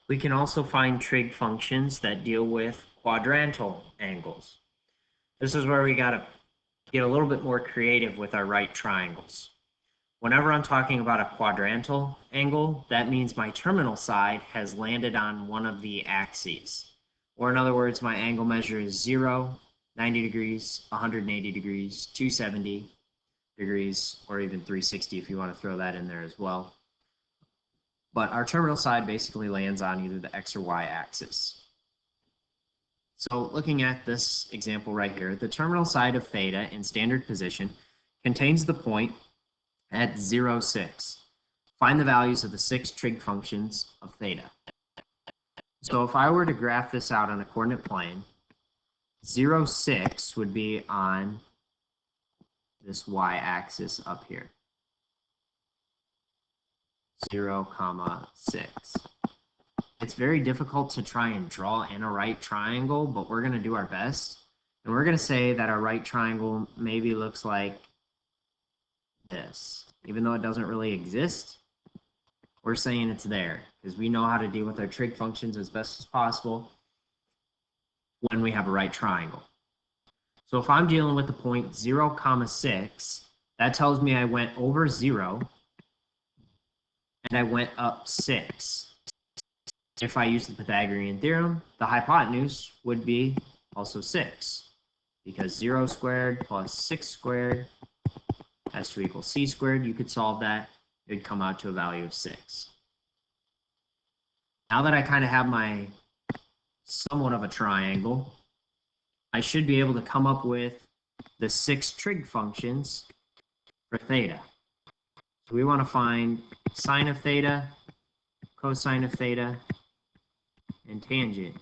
We can also find trig functions that deal with quadrantal angles. This is where we got to get a little bit more creative with our right triangles. Whenever I'm talking about a quadrantal angle, that means my terminal side has landed on one of the axes. Or in other words, my angle measure is 0, 90 degrees, 180 degrees, 270 degrees, or even 360 if you want to throw that in there as well. But our terminal side basically lands on either the X or Y axis. So looking at this example right here, the terminal side of theta in standard position contains the point at 0, 6. Find the values of the 6 trig functions of theta. So if I were to graph this out on a coordinate plane, 0, 6 would be on this y-axis up here. 0, 6. It's very difficult to try and draw in a right triangle, but we're going to do our best. And we're going to say that our right triangle maybe looks like this. Even though it doesn't really exist, we're saying it's there because we know how to deal with our trig functions as best as possible when we have a right triangle. So if I'm dealing with the point 0, 6, that tells me I went over 0 and I went up 6. If I use the Pythagorean theorem, the hypotenuse would be also 6, because 0 squared plus 6 squared has to equal c squared. You could solve that. It would come out to a value of 6. Now that I kind of have my somewhat of a triangle, I should be able to come up with the 6 trig functions for theta. So we want to find sine of theta, cosine of theta, and tangent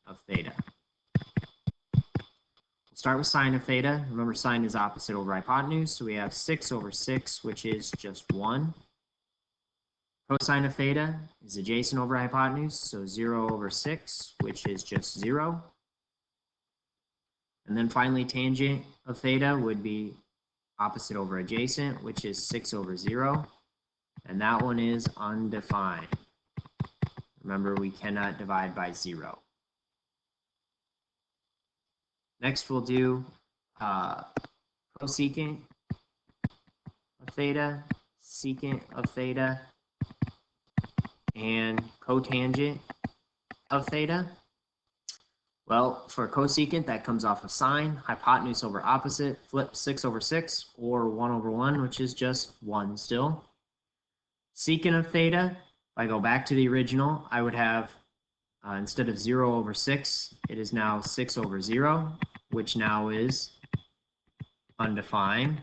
of theta. We'll start with sine of theta. Remember, sine is opposite over hypotenuse, so we have 6 over 6, which is just 1. Cosine of theta is adjacent over hypotenuse, so 0 over 6, which is just 0. And then finally, tangent of theta would be opposite over adjacent, which is 6 over 0. And that one is undefined. Remember, we cannot divide by 0. Next, we'll do cosecant of theta, secant of theta, and cotangent of theta. Well, for cosecant, that comes off of sine, hypotenuse over opposite, flip 6 over 6, or 1 over 1, which is just 1 still. Secant of theta, if I go back to the original, I would have, instead of 0 over 6, it is now 6 over 0, which now is undefined.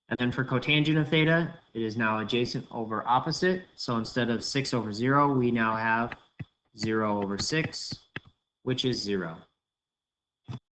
And then for cotangent of theta, it is now adjacent over opposite. So instead of 6 over 0, we now have 0 over 6, which is 0.